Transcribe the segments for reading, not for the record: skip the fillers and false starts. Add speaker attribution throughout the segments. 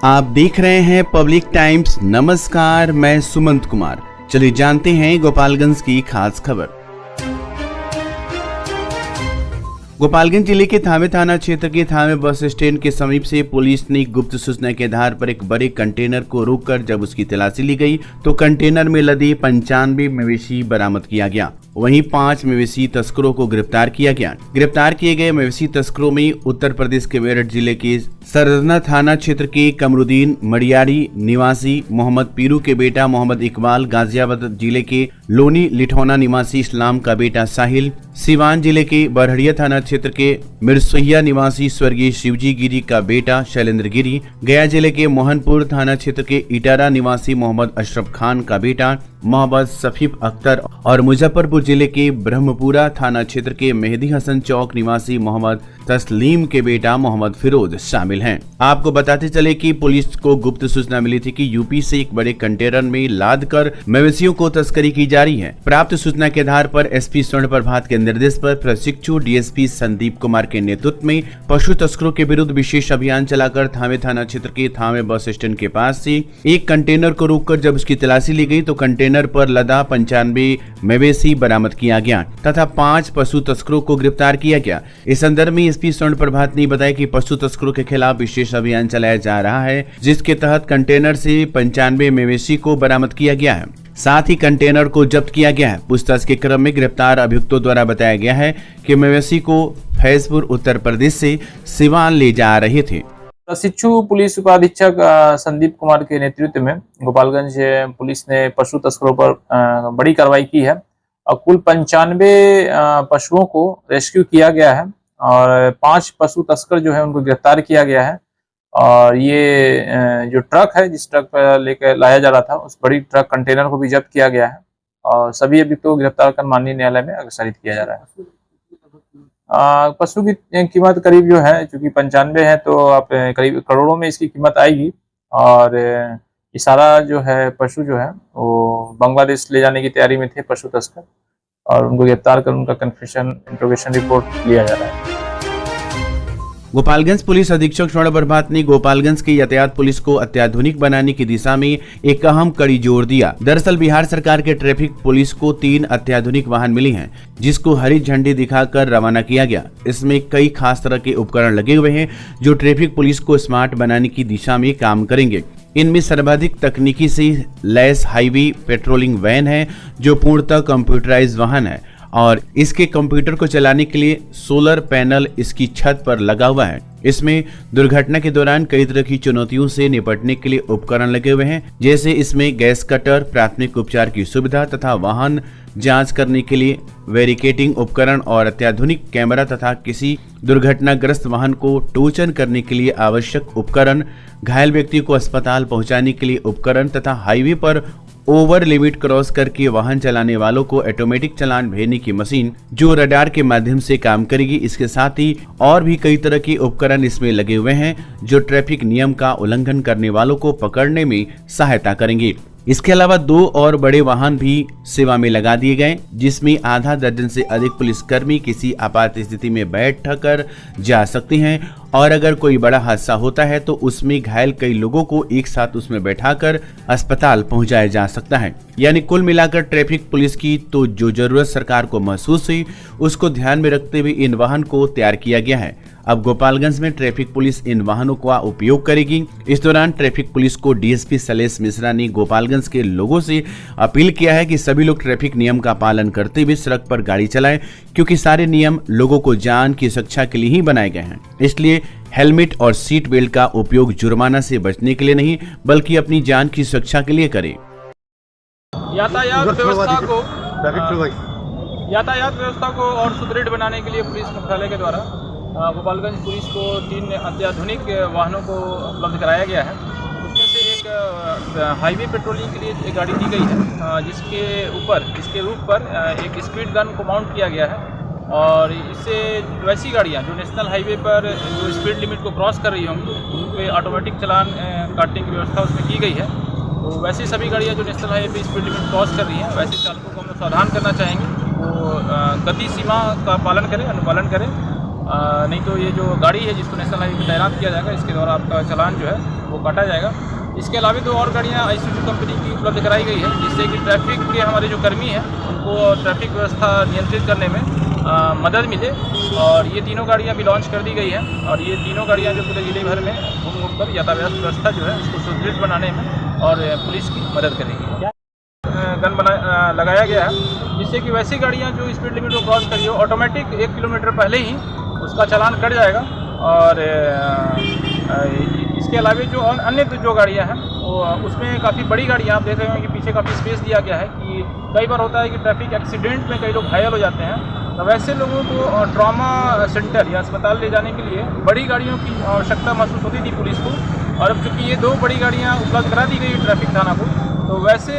Speaker 1: आप देख रहे हैं पब्लिक टाइम्स। नमस्कार, मैं सुमंत कुमार। चलिए जानते हैं गोपालगंज की खास खबर। गोपालगंज जिले के थावे थाना क्षेत्र के थावे बस स्टैंड के समीप से पुलिस ने गुप्त सूचना के आधार पर एक बड़े कंटेनर को रोककर जब उसकी तलाशी ली गई तो कंटेनर में लदे 95 मवेशी बरामद किया गया। वहीं 5 मवेशी तस्करों को गिरफ्तार किया गया। गिरफ्तार किए गए मवेशी तस्करों में उत्तर प्रदेश के मेरठ जिले के सरजना थाना क्षेत्र के कमरुद्दीन मडियारी निवासी मोहम्मद पीरू के बेटा मोहम्मद इकबाल, गाजियाबाद जिले के लोनी लिठौना निवासी इस्लाम का बेटा साहिल, सिवान जिले के बरहड़िया थाना क्षेत्र के मिरसोहिया निवासी स्वर्गीय शिवजी गिरी का बेटा शैलेंद्र गिरी, गया जिले के मोहनपुर थाना क्षेत्र के इटारा निवासी मोहम्मद अशरफ खान का बेटा मोहम्मद सफीफ अख्तर और मुजफ्फरपुर जिले के ब्रह्मपुरा थाना क्षेत्र के मेहदी हसन चौक निवासी मोहम्मद तस्लीम के बेटा मोहम्मद फिरोज शामिल हैं। आपको बताते चले कि पुलिस को गुप्त सूचना मिली थी कि यूपी से एक बड़े कंटेनर में लादकर मवेशियों को तस्करी की जा रही है। प्राप्त सूचना के आधार पर एसपी स्वर्ण प्रभात के निर्देश पर प्रशिक्षु डीएसपी संदीप कुमार के नेतृत्व में पशु तस्करों के विरुद्ध विशेष अभियान चलाकर थावे थाना क्षेत्र के थावे बस स्टैंड के पास से एक कंटेनर को रोककर जब उसकी तलाशी ली गई तो कंटेनर पर लदा 95 मवेशी बरामद किया गया तथा 5 पशु तस्करों को गिरफ्तार किया गया। इस संदर्भ में एसपी स्वर्ण प्रभात ने बताया कि पशु तस्करों के खिलाफ विशेष अभियान चलाया जा रहा है, जिसके तहत कंटेनर से 95 मवेशी को बरामद किया गया है। साथ ही कंटेनर को जब्त किया गया है। पूछताछ के क्रम में गिरफ्तार अभियुक्तों द्वारा बताया गया है कि मवेशी को फैजपुर उत्तर प्रदेश से सिवान ले जा रहे थे।
Speaker 2: प्रशिक्षु पुलिस उपाधीक्षक संदीप कुमार के नेतृत्व में गोपालगंज पुलिस ने पशु तस्करों पर बड़ी कार्रवाई की है और कुल 95 पशुओं को रेस्क्यू किया गया है और 5 पशु तस्कर जो है उनको गिरफ्तार किया गया है। और ये जो ट्रक है, जिस ट्रक पर लेकर लाया जा रहा था, उस बड़ी ट्रक कंटेनर को भी जब्त किया गया है और सभी अभियुक्तों को गिरफ्तार कर माननीय न्यायालय में अग्रसारित किया जा रहा है। पशु की कीमत करीब जो है, चूंकि 95 है तो आप करीब करोड़ों में इसकी कीमत आएगी और ये सारा जो है पशु जो है वो बांग्लादेश ले जाने की तैयारी में थे पशु तस्कर और उनको गिरफ्तार कर उनका कन्फेशन इंट्रोगेशन रिपोर्ट लिया जा रहा है।
Speaker 1: गोपालगंज पुलिस अधीक्षक स्वर्ण प्रभात ने गोपालगंज की यातायात पुलिस को अत्याधुनिक बनाने की दिशा में एक अहम कड़ी जोर दिया। दरअसल बिहार सरकार के ट्रैफिक पुलिस को 3 अत्याधुनिक वाहन मिली हैं, जिसको हरी झंडी दिखाकर रवाना किया गया। इसमें कई खास तरह के उपकरण लगे हुए हैं जो ट्रैफिक पुलिस को स्मार्ट बनाने की दिशा में काम करेंगे। इनमें सर्वाधिक तकनीकी से लैस हाईवे पेट्रोलिंग वैन है जो पूर्णतः कंप्यूटराइज वाहन है और इसके कंप्यूटर को चलाने के लिए सोलर पैनल इसकी छत पर लगा हुआ है। इसमें दुर्घटना के दौरान कई तरह की चुनौतियों से निपटने के लिए उपकरण लगे हुए हैं, जैसे इसमें गैस कटर, प्राथमिक उपचार की सुविधा तथा वाहन जांच करने के लिए वेरिकेटिंग उपकरण और अत्याधुनिक कैमरा तथा किसी दुर्घटनाग्रस्त वाहन को टोचन करने के लिए आवश्यक उपकरण, घायल व्यक्ति को अस्पताल पहुंचाने के लिए उपकरण तथा हाईवे पर ओवर लिमिट क्रॉस करके वाहन चलाने वालों को ऑटोमेटिक चालान भेजने की मशीन जो रडार के माध्यम से काम करेगी। इसके साथ ही और भी कई तरह के उपकरण इसमें लगे हुए हैं जो ट्रैफिक नियम का उल्लंघन करने वालों को पकड़ने में सहायता करेंगे। इसके अलावा 2 और बड़े वाहन भी सेवा में लगा दिए गए, जिसमें आधा दर्जन से अधिक पुलिसकर्मी किसी आपात स्थिति में बैठ कर जा सकते हैं और अगर कोई बड़ा हादसा होता है तो उसमें घायल कई लोगों को एक साथ उसमें बैठाकर अस्पताल पहुंचाया जा सकता है। यानी कुल मिलाकर ट्रैफिक पुलिस की तो जो जरूरत सरकार को महसूस हुई उसको ध्यान में रखते हुए इन वाहन को तैयार किया गया है। अब गोपालगंज में ट्रैफिक पुलिस इन वाहनों का उपयोग करेगी। इस दौरान ट्रैफिक पुलिस को डीएसपी शैलेश मिश्रा ने गोपालगंज के लोगों से अपील किया है कि सभी लोग ट्रैफिक नियम का पालन करते हुए सड़क पर गाड़ी चलाएं, क्योंकि सारे नियम लोगों को जान की सुरक्षा के लिए ही बनाए गए हैं। इसलिए हेलमेट और सीट बेल्ट का उपयोग जुर्माना से बचने के लिए नहीं बल्कि अपनी जान की सुरक्षा के लिए करें।
Speaker 2: यातायात व्यवस्था को और सुदृढ़ बनाने के लिए पुलिस मुख्यालय के द्वारा गोपालगंज पुलिस को 3 अत्याधुनिक वाहनों को उपलब्ध कराया गया है। उसमें से एक हाईवे पेट्रोलिंग के लिए एक गाड़ी दी गई है, जिसके रूप पर एक स्पीड गन को माउंट किया गया है और इससे वैसी गाड़ियाँ जो नेशनल हाईवे पर जो स्पीड लिमिट को क्रॉस कर रही होंगी उन पर ऑटोमेटिक चालान काटने की व्यवस्था उसमें की गई है। तो वैसी सभी गाड़ियाँ जो नेशनल हाईवे पर स्पीड लिमिट क्रॉस कर रही हैं, वैसे चालकों को हम सावधान करना चाहेंगे वो गति सीमा का पालन करें, अनुपालन करें
Speaker 3: नहीं तो ये जो गाड़ी है जिसको नेशनल हाईवे पर तैनात किया जाएगा, इसके द्वारा आपका चालान जो है वो काटा जाएगा। इसके अलावा तो और गाड़ियाँ आईसूजू कंपनी की उपलब्ध कराई गई है, जिससे कि ट्रैफिक के हमारे जो कर्मी हैं उनको ट्रैफिक व्यवस्था नियंत्रित करने में मदद मिले। और ये तीनों गाड़ियाँ भी लॉन्च कर दी गई हैं और ये तीनों गाड़ियाँ जो पूरे जिले भर में घूम घूम कर यातायात व्यवस्था जो है उसको सुदृढ़ बनाने में और पुलिस की मदद करेगी। गन लगाया गया है जिससे कि वैसी गाड़ियाँ जो स्पीड लिमिट को क्रॉस करी हो ऑटोमेटिक 1 किलोमीटर पहले ही उसका चालान कट जाएगा। और इसके अलावा जो अन्य जो गाड़ियाँ हैं वो उसमें काफ़ी बड़ी गाड़ियाँ आप देख रहे होंगे कि पीछे काफ़ी स्पेस दिया गया है कि कई बार होता है कि ट्रैफिक एक्सीडेंट में कई लोग घायल हो जाते हैं, तो वैसे लोगों को ट्रॉमा सेंटर या अस्पताल ले जाने के लिए बड़ी गाड़ियों की आवश्यकता महसूस होती थी पुलिस को। और अब चूँकि ये 2 बड़ी गाड़ियाँ उपलब्ध करा दी गई ट्रैफिक थाना को, तो वैसे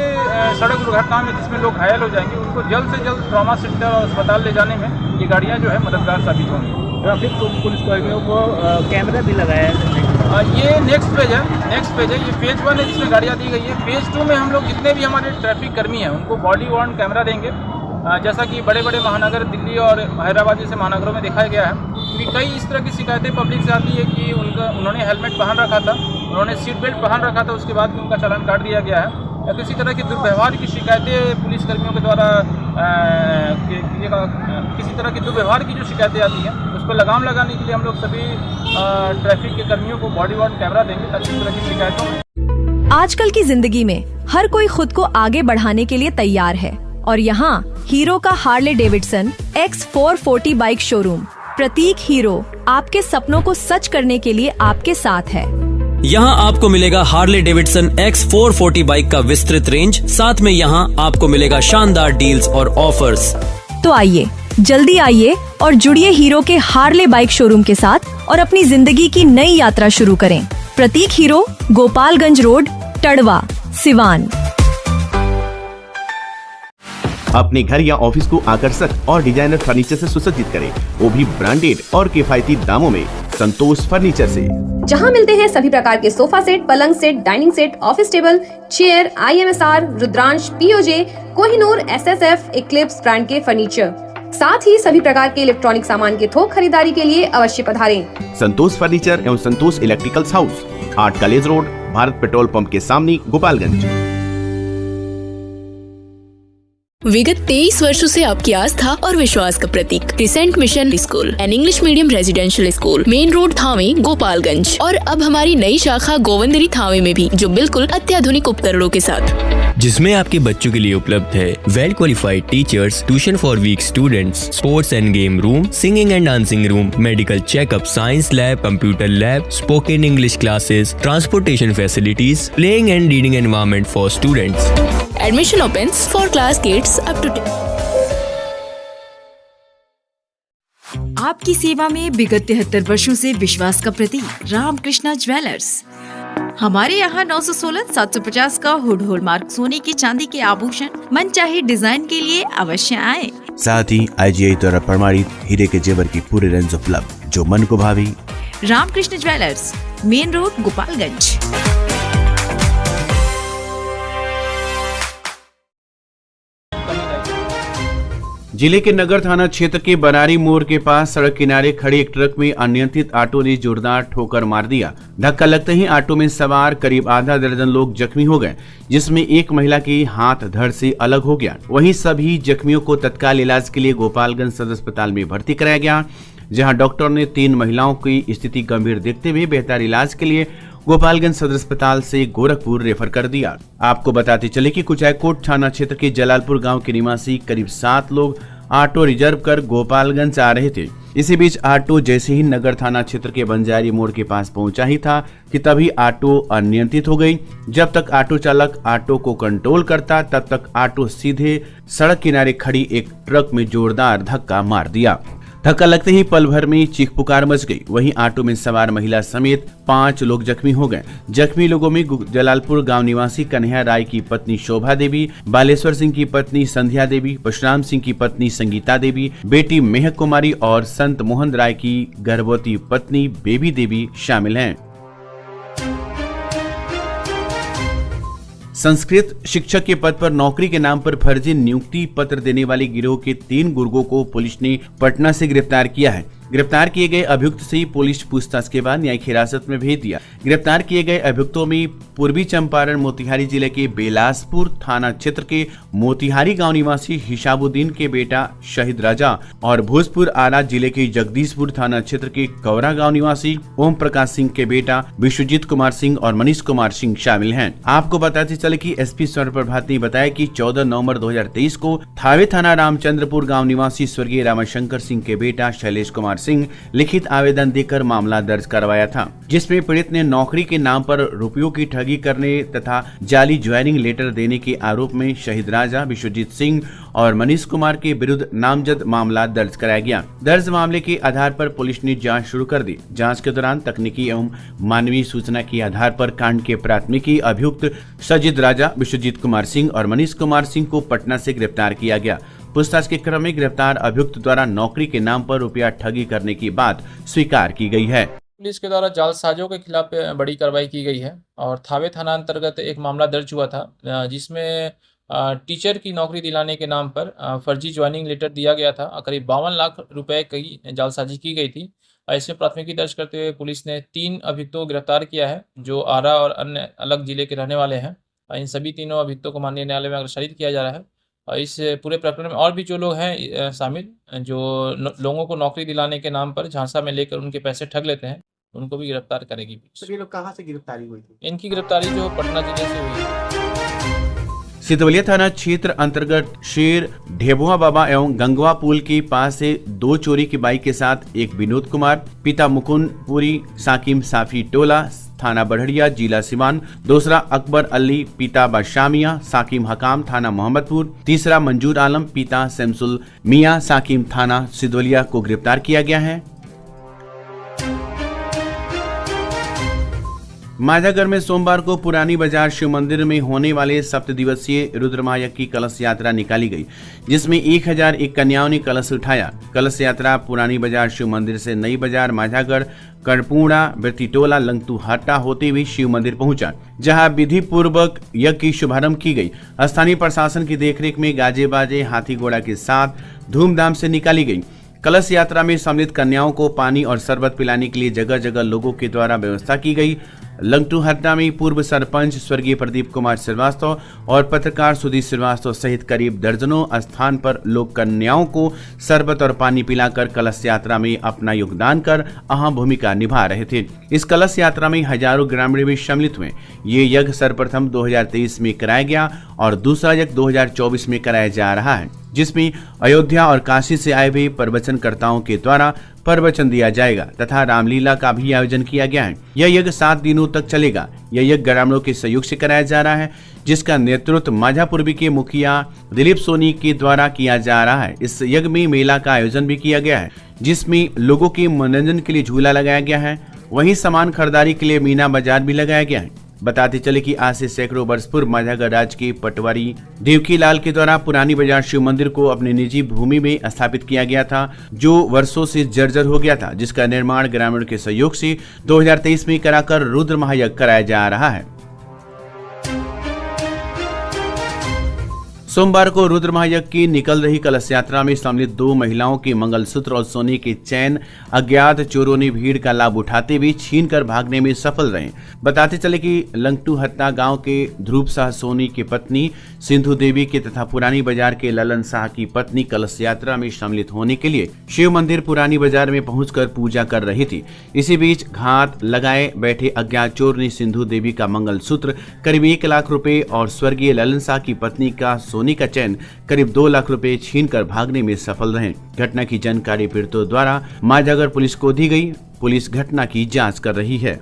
Speaker 3: सड़क दुर्घटना में जिसमें लोग घायल हो जाएंगे उनको जल्द से जल्द ट्रॉमा सेंटर और अस्पताल ले जाने में ये गाड़ियाँ जो है मददगार साबित होंगी।
Speaker 4: ट्रैफिक पुलिस कर्मियों को कैमरा भी लगाया है।
Speaker 3: ये नेक्स्ट फेज है। ये फेज 1 है जिसमें गाड़ियाँ दी गई है। फेज 2 में हम लोग जितने भी हमारे ट्रैफिक कर्मी हैं उनको बॉडी वॉर्न कैमरा देंगे, जैसा कि बड़े बड़े महानगर दिल्ली और हैदराबाद जैसे महानगरों में दिखाया गया है। क्योंकि कई इस तरह की शिकायतें पब्लिक से आती है कि उन्होंने हेलमेट पहन रखा था, उन्होंने सीट बेल्ट पहन रखा था, उसके बाद भी उनका चालान काट दिया गया है, या किसी तरह की दुर्व्यवहार की शिकायतें पुलिस कर्मियों के द्वारा किसी तरह की दुर्व्यवहार की जो शिकायतें आती हैं उस पर लगाम लगाने के लिए हम लोग सभी ट्रैफिक के कर्मियों को बॉडी वॉर्न कैमरा देंगे ताकि इस तरह की शिकायतों में।
Speaker 5: आजकल की जिंदगी में हर कोई खुद को आगे बढ़ाने के लिए तैयार है और यहाँ हीरो का Harley Davidson X440 bike showroom प्रतीक हीरो आपके सपनों को सच करने के लिए आपके साथ है।
Speaker 6: यहाँ आपको मिलेगा हार्ले डेविडसन X440 बाइक का विस्तृत रेंज, साथ में यहाँ आपको मिलेगा शानदार डील्स और ऑफर्स।
Speaker 5: तो आइए, जल्दी आइए और जुड़िए हीरो के हार्ले बाइक शोरूम के साथ और अपनी जिंदगी की नई यात्रा शुरू करें। प्रतीक हीरो, गोपालगंज रोड, टड़वा, सिवान।
Speaker 1: अपने घर या ऑफिस को आकर्षक और डिजाइनर फर्नीचर से सुसज्जित करें, वो भी ब्रांडेड और किफायती दामों में संतोष फर्नीचर से।
Speaker 7: जहां मिलते हैं सभी प्रकार के सोफा सेट, पलंग set, dining set, office table, chair, IMSR, Rudransh, POJ, Kohinoor, SSF, Eclipse brand के फर्नीचर, साथ ही सभी प्रकार के इलेक्ट्रॉनिक सामान के थोक खरीदारी के लिए अवश्य पधारें।
Speaker 1: संतोष फर्नीचर एवं Santosh electricals house, 8 college road, Bharat petrol pump के सामने, गोपालगंज।
Speaker 8: विगत 23 वर्षों से आपकी आस्था और विश्वास का प्रतीक crescent mission school and English medium residential school, main road, Thawe, Gopalganj. और अब हमारी नई शाखा गोविंदरी थावे में भी, जो बिल्कुल अत्याधुनिक उपकरणों के साथ,
Speaker 9: जिसमें आपके बच्चों के लिए उपलब्ध है well qualified teachers, tuition for weak students, sports and game room, singing and dancing room, medical checkup, science lab, computer lab, spoken English classes, transportation facilities, playing and reading environment for students.
Speaker 8: Admission opens for class kids up to 10।
Speaker 10: आपकी सेवा में विगत 73 वर्षों से विश्वास का प्रतीक Ramakrishna jewellers. हमारे यहाँ 916-750 का हुड हॉलमार्क सोने की चांदी के आभूषण मनचाहे डिजाइन के लिए अवश्य आए।
Speaker 1: साथ ही IGI द्वारा प्रमाणित हीरे के जेवर की पूरे रेंज उपलब्ध, जो मन को भावी।
Speaker 10: Ramakrishna jewellers, main road, Gopalganj.
Speaker 1: जिले के नगर थाना क्षेत्र के बनारी मोड़ के पास सड़क किनारे खड़े एक ट्रक में अनियंत्रित ऑटो ने जोरदार ठोकर मार दिया। धक्का लगते ही ऑटो में सवार करीब आधा दर्जन लोग जख्मी हो गए, जिसमें एक महिला की हाथ धड़ से अलग हो गया। वहीं सभी जख्मियों को तत्काल इलाज के लिए गोपालगंज सदर अस्पताल में भर्ती कराया गया, जहां डॉक्टर ने 3 महिलाओं की स्थिति गंभीर देखते हुए बेहतर इलाज के लिए गोपालगंज सदर अस्पताल से गोरखपुर रेफर कर दिया। आपको बताते चले कि कुचायकोट थाना क्षेत्र के जलालपुर गांव के निवासी करीब 7 लोग ऑटो रिजर्व कर गोपालगंज आ रहे थे। इसी बीच ऑटो जैसे ही नगर थाना क्षेत्र के बंजारी मोड़ के पास पहुंचा ही था कि तभी ऑटो अनियंत्रित हो गई। जब तक ऑटो चालक ऑटो को कंट्रोल करता, तब तक ऑटो सीधे सड़क किनारे खड़ी एक ट्रक में जोरदार धक्का मार दिया। धक्का लगते ही पल भर में चीख पुकार मच गई। वहीं ऑटो में सवार महिला समेत 5 लोग जख्मी हो गए। जख्मी लोगों में जलालपुर गांव निवासी कन्हैया राय की पत्नी शोभा देवी, बालेश्वर सिंह की पत्नी संध्या देवी, परशुराम सिंह की पत्नी संगीता देवी, बेटी मेहक कुमारी और संत मोहन राय की गर्भवती पत्नी बेबी देवी शामिल हैं। संस्कृत शिक्षक के पद पर नौकरी के नाम पर फर्जी नियुक्ति पत्र देने वाले गिरोह के 3 गुर्गों को पुलिस ने पटना से गिरफ्तार किया है। गिरफ्तार किए गए अभियुक्त से पुलिस पूछताछ के बाद न्यायिक हिरासत में भेज दिया। गिरफ्तार किए गए अभियुक्तों में पूर्वी चंपारण मोतिहारी जिले के बेलासपुर थाना क्षेत्र के मोतिहारी गांव निवासी हिसाबुद्दीन के बेटा शहीद राजा और भोजपुर आरा जिले के जगदीशपुर थाना क्षेत्र के कौरा गांव निवासी ओम प्रकाश सिंह के बेटा विश्वजीत कुमार सिंह और मनीष कुमार सिंह शामिल हैं। आपको बताते चले कि एसपी स्वर्ण प्रभात ने बताया कि 14 नवंबर 2023 को थावे थाना रामचंद्रपुर गांव निवासी स्वर्गीय रामाशंकर सिंह के बेटा शैलेश कुमार सिंह लिखित आवेदन देकर मामला दर्ज करवाया था, जिसमें पीड़ित ने नौकरी के नाम पर रुपयों की ठगी करने तथा जाली ज्वाइनिंग लेटर देने के आरोप में शहीद राजा, विश्वजीत सिंह और मनीष कुमार के विरुद्ध नामजद मामला दर्ज कराया गया। दर्ज मामले के आधार पर पुलिस ने जांच शुरू कर दी। जांच के दौरान तकनीकी एवं मानवीय सूचना के आधार पर कांड के प्राथमिकी अभियुक्त शहीद राजा, विश्वजीत कुमार सिंह और मनीष कुमार सिंह को पटना से गिरफ्तार किया गया। पूछताछ के क्रम में गिरफ्तार अभियुक्त द्वारा नौकरी के नाम पर रुपया ठगी करने की बात स्वीकार की गई है।
Speaker 2: पुलिस के द्वारा जालसाजों के खिलाफ बड़ी कार्रवाई की गई है और थावे थाना अंतर्गत एक मामला दर्ज हुआ था, जिसमें टीचर की नौकरी दिलाने के नाम पर फर्जी ज्वाइनिंग लेटर दिया गया था। करीब 52 लाख रुपए की जालसाजी की गई थी। इसमें प्राथमिकी दर्ज करते हुए पुलिस ने 3 अभियुक्तों को गिरफ्तार किया है, जो आरा और अन्य अलग जिले के रहने वाले हैं। इन सभी तीनों अभियुक्तों को माननीय न्यायालय में अग्रसारित किया जा रहा है। इस पूरे प्रकरण में और भी जो लोग हैं शामिल, जो लोगों को नौकरी दिलाने के नाम पर झांसा में लेकर उनके पैसे ठग लेते हैं, उनको भी गिरफ्तार करेगी।
Speaker 11: तो ये लोग कहाँ से गिरफ्तारी हुई थी?
Speaker 2: इनकी गिरफ्तारी जो पटना जिले से हुई है।
Speaker 1: सितवलिया थाना क्षेत्र अंतर्गत शेर ढेबुआ बाबा एवं गंगवा पुल के पास से 2 चोरी की बाइक के साथ एक विनोद कुमार, पिता मुकुंदपुरी, साकिम साफी टोला, थाना बढ़िया, जिला सिवान, दूसरा अकबर अली, पिता बशामिया, साकिम हकाम, थाना मोहम्मदपुर, तीसरा मंजूर आलम, पिता शमसुल मियां, साकिम, थाना सितवलिया को गिरफ्तार किया गया है। माझागढ़ में सोमवार को पुरानी बाजार शिव मंदिर में होने वाले 7 दिवसीय रुद्र महायज्ञ की कलश यात्रा निकाली गई, जिसमें 1001 कन्याओं ने कलश उठाया। कलश यात्रा पुरानी बाजार शिव मंदिर से नई बाजार, माझागढ़, करपूड़ा, बेतीटोला, लंगतुहट्टा होते हुए शिव मंदिर पहुंचा, जहां विधि पूर्वक यज्ञ की शुभारंभ की गई। स्थानीय प्रशासन की देखरेख में गाजे बाजे, हाथी घोड़ा के साथ धूमधाम से निकाली गई। कलश यात्रा में सम्मिलित कन्याओं को पानी और शरबत पिलाने के लिए जगह जगह लोगों के द्वारा व्यवस्था की गई। लंगटूहट्टा में पूर्व सरपंच स्वर्गीय प्रदीप कुमार श्रीवास्तव और पत्रकार सुधीर श्रीवास्तव सहित करीब दर्जनों स्थान पर लोग कन्याओं को शरबत और पानी पिलाकर कलश यात्रा में अपना योगदान कर अहम भूमिका निभा रहे थे। इस कलश यात्रा में हजारों ग्रामीण भी सम्मिलित हुए। ये यज्ञ सर्वप्रथम 2023 में कराया गया और दूसरा यज्ञ 2024 में कराया जा रहा है, जिसमें अयोध्या और काशी से आए हुए प्रवचनकर्ताओं के द्वारा प्रवचन दिया जाएगा तथा रामलीला का भी आयोजन किया गया है। यह यज्ञ 7 दिनों तक चलेगा। यह यज्ञ ग्रामीणों के सहयोग से कराया जा रहा है, जिसका नेतृत्व माझापुरवी के मुखिया दिलीप सोनी के द्वारा किया जा रहा है। इस यज्ञ में मेला का आयोजन भी किया गया है, जिसमें लोगों के मनोरंजन के लिए झूला लगाया गया है। वहीं सामान खरीदारी के लिए मीना बाजार भी लगाया गया है। बताते चले कि आज से सैकड़ों वर्ष पूर्व माझागढ़ राज्य के पटवारी देवकीलाल के द्वारा पुरानी बाजार शिव मंदिर को अपनी निजी भूमि में स्थापित किया गया था, जो वर्षों से जर्जर हो गया था, जिसका निर्माण ग्रामीणों के सहयोग से 2023 में कराकर रुद्र महायज्ञ कराया जा रहा है। सोमवार को रुद्र महायज्ञ की निकल रही कलश यात्रा में सम्मिलित 2 महिलाओं के मंगलसूत्र और सोने के चैन अज्ञात चोरों ने भीड़ का लाभ उठाते हुए छीनकर भागने में सफल रहे। बताते चले कि लंगटूहट्टा गांव के ध्रुव शाह सोनी की पत्नी सिंधु देवी के तथा पुरानी बाजार के ललन शाह की पत्नी कलश यात्रा में सम्मिलित होने के लिए शिव मंदिर पुरानी बाजार में पहुंचकर पूजा कर रही थी। इसी बीच घात लगाए बैठे अज्ञात चोर ने सिंधु देवी का मंगलसूत्र करीब 1 लाख रुपए और स्वर्गीय ललन शाह की पत्नी का सोने का चैन करीब 2 लाख रुपए छीनकर भागने में सफल रहे। घटना की जानकारी पीड़ितों द्वारा माझागढ़ पुलिस को दी गई। पुलिस घटना की जांच कर रही है।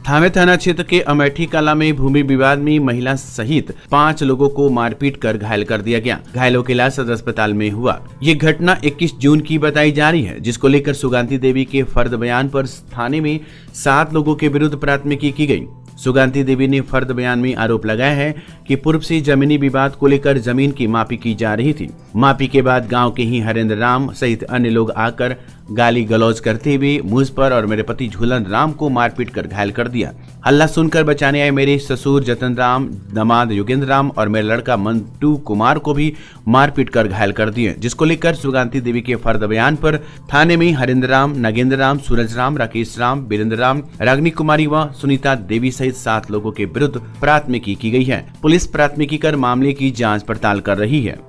Speaker 1: थावे थाना क्षेत्र के अमेठी कला में भूमि विवाद में महिला सहित 5 लोगों को मारपीट कर घायल कर दिया गया। घायलों का इलाज सदर अस्पताल में हुआ। ये घटना 21 जून की बताई जा रही है, जिसको लेकर सुगांती देवी के फर्द बयान पर थाने में 7 लोगों के विरुद्ध प्राथमिकी की गई। सुगांती देवी ने फर्द बयान में आरोप लगाया है कि पूर्व से जमीनी विवाद को लेकर जमीन की मापी की जा रही थी। मापी के बाद गांव के ही हरेंद्र राम सहित अन्य लोग आकर गाली गलौज करते हुए मुझ पर और मेरे पति झूलन राम को मारपीट कर घायल कर दिया। हल्ला सुनकर बचाने आए मेरे ससुर जतन राम, दामाद योगेंद्र राम और मेरा लड़का मंटू कुमार को भी मारपीट कर घायल कर दिए, जिसको लेकर सुगांती देवी के फर्द बयान पर थाने में हरिंद्र राम, नगेंद्र राम, सूरज राम, राकेश राम, वीरेंद्र राम, रागनी कुमारी व सुनीता देवी सहित 7 लोगों के विरुद्ध प्राथमिकी की गई है। पुलिस प्राथमिकी कर मामले की जांच पड़ताल कर रही है।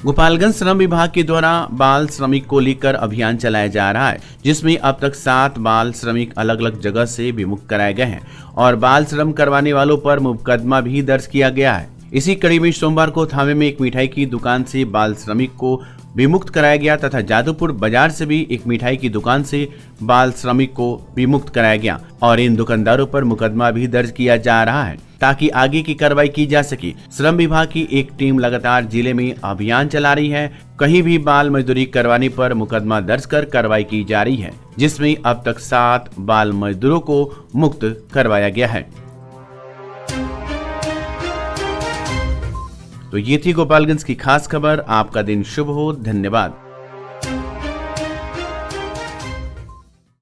Speaker 1: गोपालगंज श्रम विभाग के द्वारा बाल श्रमिक को लेकर अभियान चलाया जा रहा है, जिसमें अब तक 7 बाल श्रमिक अलग अलग जगह से विमुक्त कराए गए हैं और बाल श्रम करवाने वालों पर मुकदमा भी दर्ज किया गया है। इसी कड़ी में सोमवार को थावे में एक मिठाई की दुकान से बाल श्रमिक को विमुक्त कराया गया तथा जादूपुर बाजार से भी एक मिठाई की दुकान से बाल श्रमिक को विमुक्त कराया गया और इन दुकानदारों पर मुकदमा भी दर्ज किया जा रहा है ताकि आगे की कार्रवाई की जा सके। श्रम विभाग की एक टीम लगातार जिले में अभियान चला रही है। कहीं भी बाल मजदूरी करवाने पर मुकदमा दर्ज कर कार्रवाई की जा रही है, जिसमें अब तक 7 बाल मजदूरों को मुक्त करवाया गया है। तो ये थी गोपालगंज की खास खबर। आपका दिन शुभ हो। धन्यवाद।